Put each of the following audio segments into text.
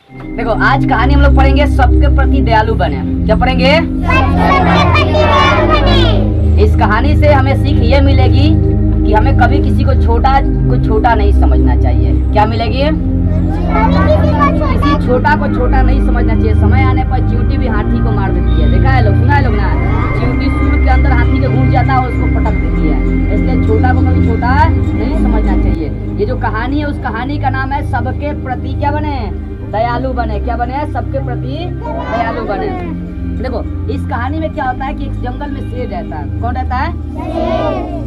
देखो आज कहानी हम लोग पढ़ेंगे सबके प्रति दयालु बने। क्या पढ़ेंगे? इस कहानी से हमें सीख ये मिलेगी कि हमें कभी किसी को छोटा नहीं समझना चाहिए। क्या मिलेगी? किसी छोटा को छोटा नहीं समझना चाहिए। समय आने पर चींटी भी हाथी को मार देती है। देखा है लोग, सुना है लोग ना? चींटी सूर के अंदर हाथी के घुस जाता है और उसको पटक देती है। इसलिए छोटा को कभी छोटा नहीं समझना चाहिए। ये जो कहानी है उस कहानी का नाम है सबके प्रति क्या बने? दयालु बने। क्या बने? सबके प्रति दयालु बने। देखो इस कहानी में क्या होता है कि एक जंगल में शेर रहता है। कौन रहता है?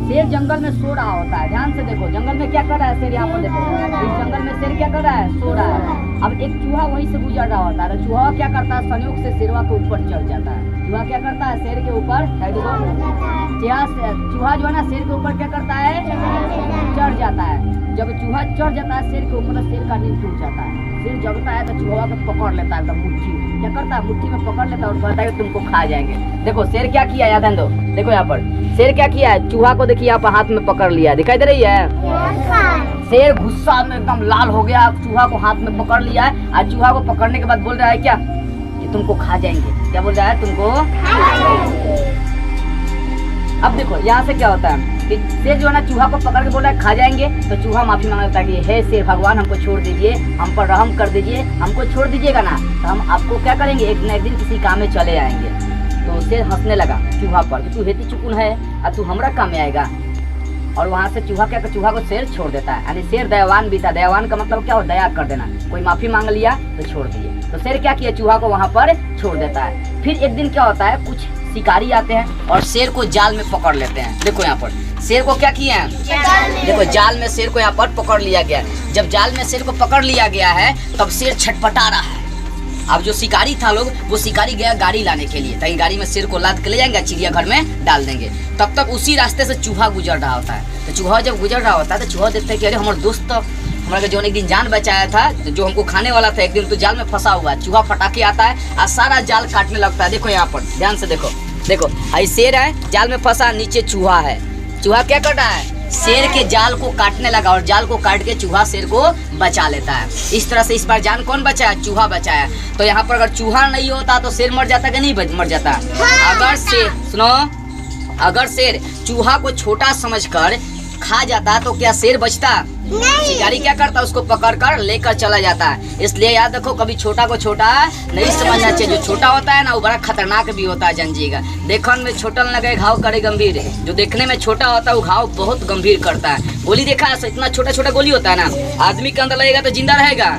शेर जंगल में सो रहा होता है। ध्यान से देखो जंगल में क्या कर रहा है शेर। यहाँ पर देखो इस जंगल में शेर क्या कर रहा है? सो रहा है। अब एक चूहा वहीं से गुजर रहा होता है। चूहा क्या करता है? संयोग से शेरवा के ऊपर चढ़ जाता है। चूहा क्या करता है? शेर के ऊपर चूहा जो है ना शेर के ऊपर क्या करता है? चढ़ जाता है। जब चूहा चढ़ जाता है शेर के ऊपर तो शेर का नींद टूट जाता है। शेर जगता है तो चूहा को पकड़ लेता है एकदम मुट्ठी। क्या करता है? मुट्ठी में पकड़ लेता है और कहता है कि तुमको खा जाएंगे। देखो शेर क्या किया, याद है? देखो यहाँ पर शेर क्या किया है? चूहा को देखिए यहाँ पर हाथ में पकड़ लिया, दिखाई दे रही है? शेर गुस्सा में एकदम लाल हो गया, चूहा को हाथ में पकड़ लिया है और चूहा को पकड़ने के बाद बोल रहा है क्या कि तुमको खा जाएंगे। क्या बोल रहा है? तुमको खा जाएंगे। अब देखो यहाँ से क्या होता है कि शेर जो है ना चूहा को पकड़ के बोल रहा है खा जाएंगे। तो चूहा माफी मांगता है कि हे शेर भगवान हमको छोड़ दीजिए, हम पर रहम कर दीजिए, हमको छोड़ दीजिएगा ना तो हम आपको क्या करेंगे, एक न एक दिन किसी काम में चले आएंगे। तो शेर हंसने लगा चूहा पर कि तू हेती चुकुन है और तू हमारा काम में आएगा। और वहाँ से चूहा को शेर छोड़ देता है। यानी शेर दयावान भी था। दयावान का मतलब क्या हो? दया कर देना। कोई माफी मांग लिया तो छोड़ दिए। तो शेर क्या किया? चूहा को वहाँ पर छोड़ देता है। फिर एक दिन क्या होता है, कुछ शिकारी आते हैं और शेर को जाल में पकड़ लेते हैं। देखो यहाँ पर शेर को क्या किया है? देखो जाल में शेर को यहाँ पर पकड़ लिया गया। जब जाल में शेर को पकड़ लिया गया है तब शेर छटपटा रहा है। अब जो शिकारी था लोग वो शिकारी गया गाड़ी लाने के लिए ताकि गाड़ी में शेर को लाद के ले जाएंगे, चिड़ियाघर में डाल देंगे। तब तक उसी रास्ते से चूहा गुजर रहा होता है। तो चूहा जब गुजर रहा होता है तो चूहा देखता है कि अरे हमारे दोस्त हमारा जो एक दिन जान बचाया था, जो हमको खाने वाला था, एक दिन तो जाल में फंसा हुआ है। चूहा फटाके आता है और सारा जाल काटने लगता है। देखो यहाँ पर ध्यान से देखो आई शेर है जाल में फंसा, नीचे चूहा है। चूहा क्या कर रहा है? शेर के जाल को काटने लगा और जाल को काट के चूहा शेर को बचा लेता है। इस तरह से इस बार जान कौन बचाया? चूहा बचाया। तो यहाँ पर अगर चूहा नहीं होता तो शेर मर जाता कि नहीं मर जाता? अगर शेर सुनो, अगर शेर चूहा को छोटा समझकर खा जाता तो क्या शेर बचता? शिकारी क्या करता? उसको पकड़कर लेकर चला जाता है। इसलिए याद रखो कभी छोटा को छोटा नहीं समझना चाहिए। जो छोटा होता है ना वो बड़ा खतरनाक भी होता है। जानजिएगा देखने में छोटा न लगे घाव करे गंभीर। जो देखने में छोटा होता है वो घाव बहुत गंभीर करता है। गोली देखा है? इतना छोटा छोटा गोली होता है ना, आदमी के अंदर लगेगा तो जिंदा रहेगा,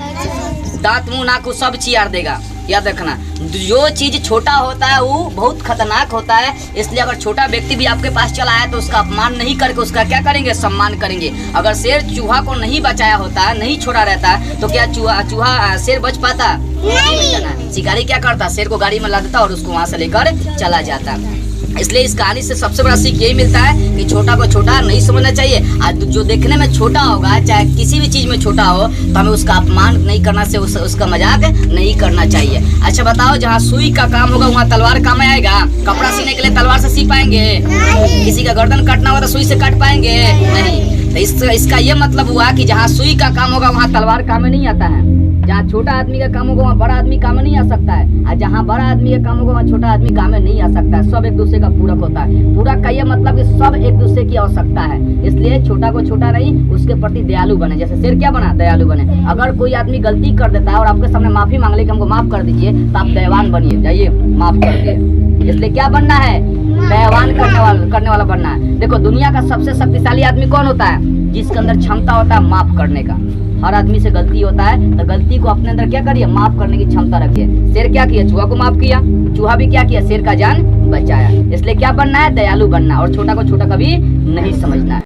दांत मुंह नाक सब चियार देगा। याद रखना जो चीज छोटा होता है वो बहुत खतरनाक होता है। इसलिए अगर छोटा व्यक्ति भी आपके पास चला है तो उसका अपमान नहीं करके उसका क्या करेंगे? सम्मान करेंगे। अगर शेर चूहा को नहीं बचाया होता, नहीं छोड़ा रहता तो क्या शेर बच पाता? नहीं। शिकारी क्या करता? शेर को गाड़ी में ला देता और उसको वहां से लेकर चला जाता। इसलिए इस कहानी से सबसे बड़ा सीख यही मिलता है कि छोटा को छोटा नहीं समझना चाहिए। आज जो देखने में छोटा होगा, चाहे किसी भी चीज में छोटा हो, तो हमें उसका अपमान नहीं करना चाहिए, उसका मजाक नहीं करना चाहिए। अच्छा बताओ, जहाँ सुई का काम होगा वहाँ तलवार काम आएगा? कपड़ा सीने के लिए तलवार से सी पाएंगे? किसी का गर्दन काटना होगा तो सुई से काट पाएंगे? नहीं। तो इसका ये मतलब हुआ कि जहाँ सुई का काम होगा वहाँ तलवार काम में नहीं आता है। जहाँ छोटा आदमी का काम होगा वहाँ बड़ा आदमी काम में नहीं आ सकता है, और जहाँ बड़ा आदमी का काम होगा वहाँ छोटा आदमी काम में नहीं आ सकता है। सब एक दूसरे का पूरक होता है। पूरक का ये मतलब कि सब एक दूसरे की आवश्यकता है। इसलिए छोटा को छोटा नहीं, उसके प्रति दयालु बने। जैसे शेर क्या बना? दयालु बने। अगर कोई आदमी गलती कर देता है और आपके सामने माफी मांग ले कि हमको माफ कर दीजिए तो आप दयावान बनिए, जाइए माफ कर दिए। इसलिए क्या बनना है? दयावान करने वाला बनना है। देखो दुनिया का सबसे शक्तिशाली आदमी कौन होता है? जिसके अंदर क्षमता होता है माफ करने का। हर आदमी से गलती होता है तो गलती को अपने अंदर क्या करिए? माफ करने की क्षमता रखिए। शेर क्या किया? चूहा को माफ किया। चूहा भी क्या किया? शेर का जान बचाया। इसलिए क्या बनना है? दयालु बनना और छोटा को छोटा कभी नहीं समझना है।